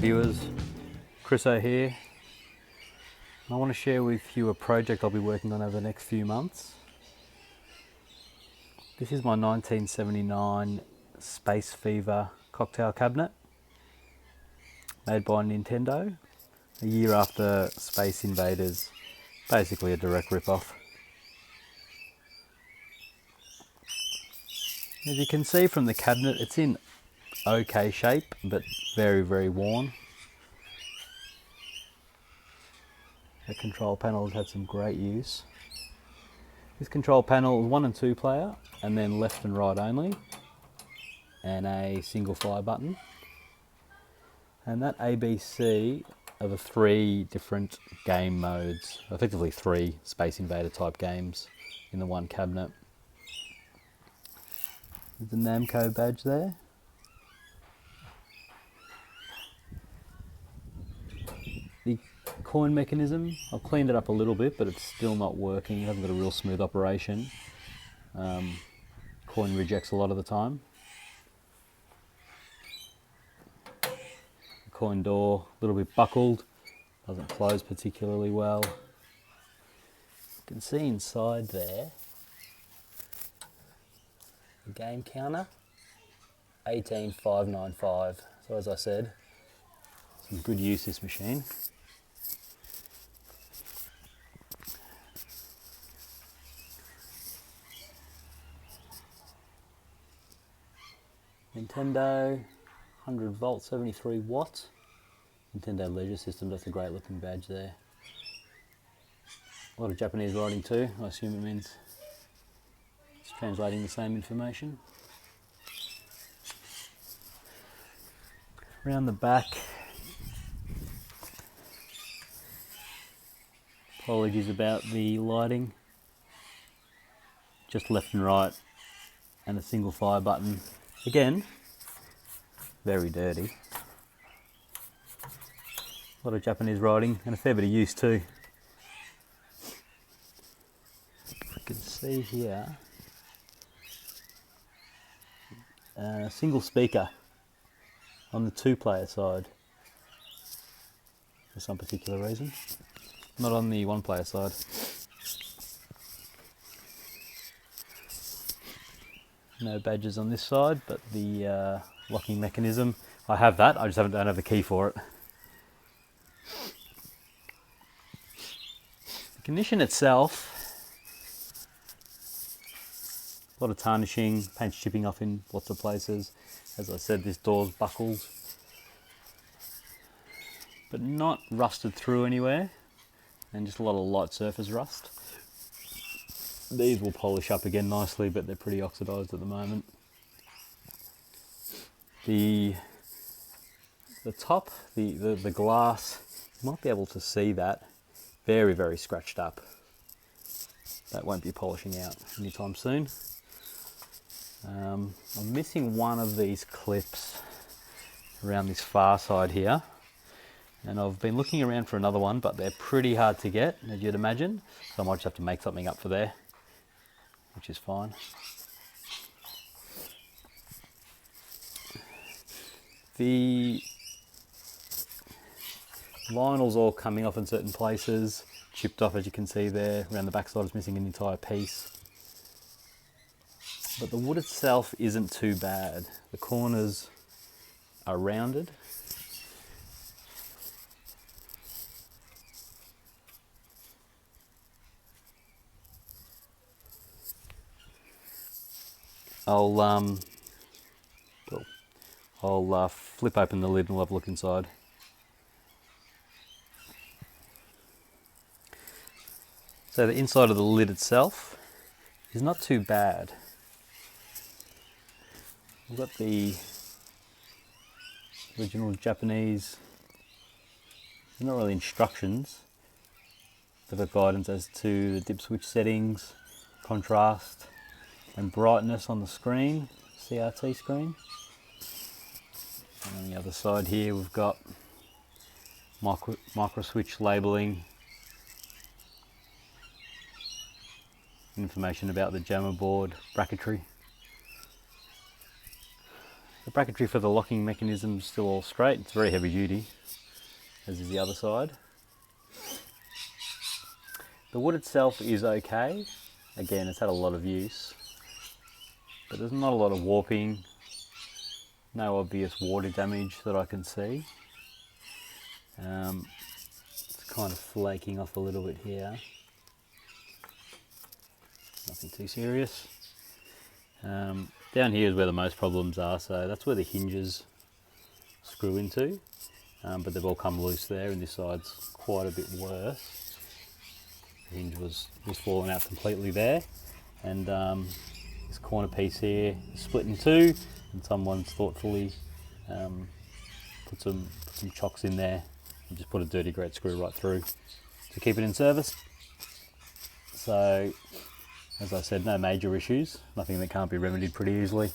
viewers, Chriso here. I want to share with you a project I'll be working on over the next few months. This is my 1979 Space Fever cocktail cabinet, made by Nintendo, a year after Space Invaders, basically a direct rip-off. As you can see from the cabinet, it's in okay shape, but very, very worn. The control panel has had some great use. This control panel is 1 and 2 player, and then left and right only, and a single fire button. And that ABC are the 3 different game modes, effectively 3 Space Invader type games in the one cabinet. There's the Namco badge there. The coin mechanism, I've cleaned it up a little bit, but it's still not working. It hasn't got a real smooth operation. Coin rejects a lot of the time. The coin door, a little bit buckled, doesn't close particularly well. You can see inside there, the game counter, 18595. So as I said, some good use this machine. Nintendo, 100 volt, 73 watts. Nintendo Leisure System, that's a great looking badge there. A lot of Japanese writing too, I assume it means it's translating the same information. Around the back, apologies about the lighting, just left and right and a single fire button. Again, very dirty. A lot of Japanese writing and a fair bit of use too. You can see here, a single speaker on the 2-player side for some particular reason, not on the 1-player side. No badges on this side, but the locking mechanism, I have that, I just don't have the key for it. The condition itself, a lot of tarnishing, paint chipping off in lots of places. As I said, this door's buckled, but not rusted through anywhere, and just a lot of light surface rust. These will polish up again nicely, but they're pretty oxidised at the moment. The top, the glass, you might be able to see that, very, very scratched up. That won't be polishing out anytime soon. I'm missing one of these clips around this far side here, and I've been looking around for another one, but they're pretty hard to get, as you'd imagine, so I might just have to make something up for there, which is fine. The vinyl's all coming off in certain places, chipped off as you can see there. Around the back side is missing an entire piece. But the wood itself isn't too bad. The corners are rounded. I'll flip open the lid and we'll have a look inside. So the inside of the lid itself is not too bad. We've got the original Japanese, they're not really instructions, they've got guidance as to the dip switch settings, contrast and brightness on the screen, CRT screen. And on the other side here we've got micro switch labelling, information about the jammer board, bracketry. The bracketry for the locking mechanism is still all straight. It's very heavy duty, as is the other side. The wood itself is okay. Again, it's had a lot of use, but there's not a lot of warping, no obvious water damage that I can see. It's kind of flaking off a little bit here. Nothing too serious. Down here is where the most problems are, so that's where the hinges screw into, but they've all come loose there, and this side's quite a bit worse. The hinge was falling out completely there, and this corner piece here is split in two, and someone's thoughtfully put some chocks in there and just put a dirty great screw right through to keep it in service. So, as I said, no major issues, nothing that can't be remedied pretty easily.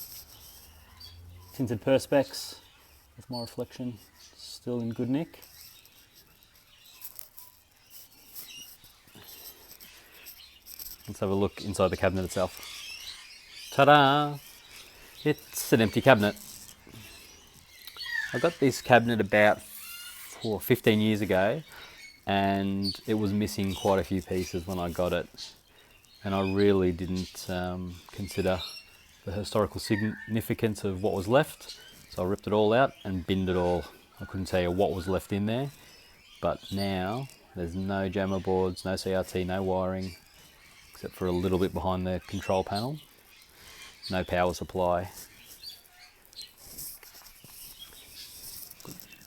Tinted perspex with my reflection still in good nick. Let's have a look inside the cabinet itself. Ta-da! It's an empty cabinet. I got this cabinet about 15 years ago, and it was missing quite a few pieces when I got it. And I really didn't consider the historical significance of what was left. So I ripped it all out and binned it all. I couldn't tell you what was left in there, but now there's no jammer boards, no CRT, no wiring, except for a little bit behind the control panel. No power supply.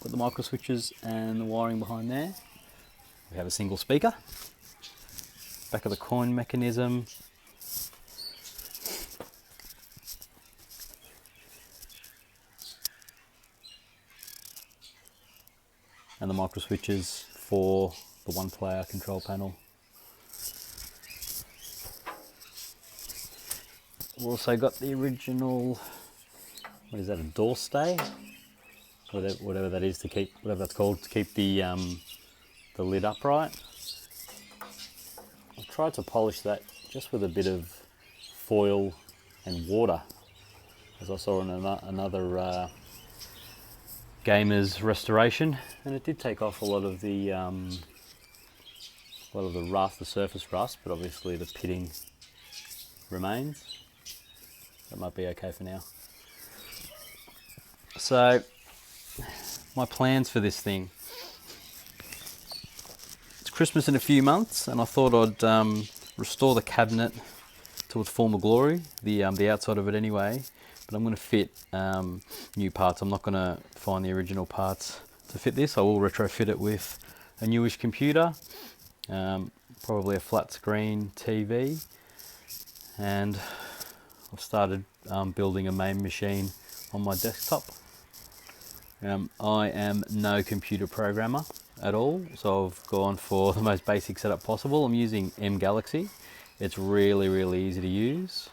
Got the micro switches and the wiring behind there. We have a single speaker. Back of the coin mechanism. And the micro switches for the one player control panel. We've also got the original, what is that, a door stay? Whatever that is to keep, whatever that's called, to keep the lid upright. I've tried to polish that just with a bit of foil and water, as I saw in another gamer's restoration, and it did take off a lot of the rust, the surface rust, but obviously the pitting remains. That might be okay for now. So, my plans for this thing. It's Christmas in a few months, and I thought I'd restore the cabinet to its former glory, the outside of it anyway. But I'm going to fit new parts. I'm not going to find the original parts to fit this. I will retrofit it with a newish computer, probably a flat screen TV, and I've started building a MAME machine on my desktop. I am no computer programmer at all, so I've gone for the most basic setup possible. I'm using Galaxy. It's really easy to use,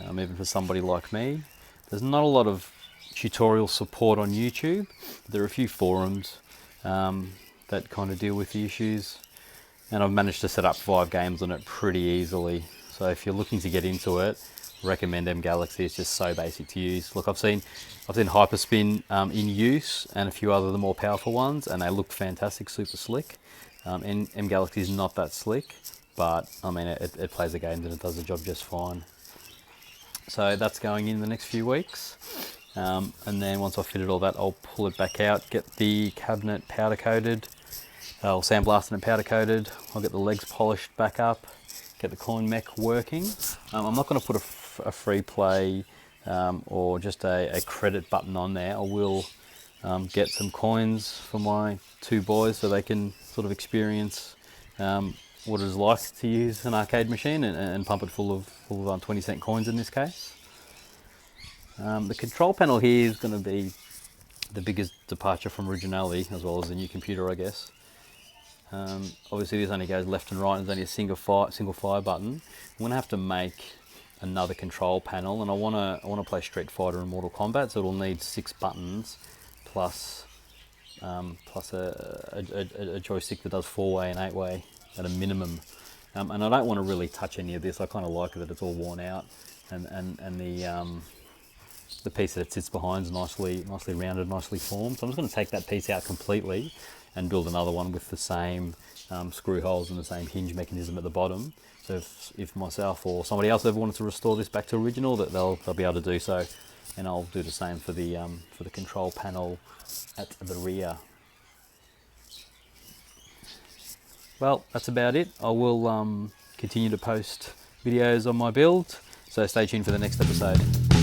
even for somebody like me. There's not a lot of tutorial support on YouTube. There are a few forums that kind of deal with the issues, and I've managed to set up 5 games on it pretty easily. So if you're looking to get into it, recommend Galaxy. It's just so basic to use. Look, I've seen Hyperspin in use, and a few other the more powerful ones, and they look fantastic, super slick. Galaxy is not that slick, but I mean it plays the games and it does the job just fine. So that's going in the next few weeks, and then once I fitted all that, I'll pull it back out, get the cabinet powder coated, I'll sandblast and powder coated. I'll get the legs polished back up, get the coin mech working. I'm not going to put a free play or just a credit button on there. I will get some coins for my 2 boys so they can sort of experience what it's like to use an arcade machine and pump it full of 20-cent coins in this case. The control panel here is going to be the biggest departure from originality, as well as the new computer, I guess. Obviously this only goes left and right, and there's only a single fire button. I'm going to have to make another control panel, and I want to play Street Fighter and Mortal Kombat, so it'll need 6 buttons plus a joystick that does 4-way and 8-way at a minimum. And I don't want to really touch any of this. I kind of like it that it's all worn out, and the piece that it sits behind is nicely rounded, nicely formed. So I'm just going to take that piece out completely and build another one with the same screw holes and the same hinge mechanism at the bottom. So if myself or somebody else ever wanted to restore this back to original, that they'll be able to do so. And I'll do the same for the control panel at the rear. Well, that's about it. I will continue to post videos on my build, so stay tuned for the next episode.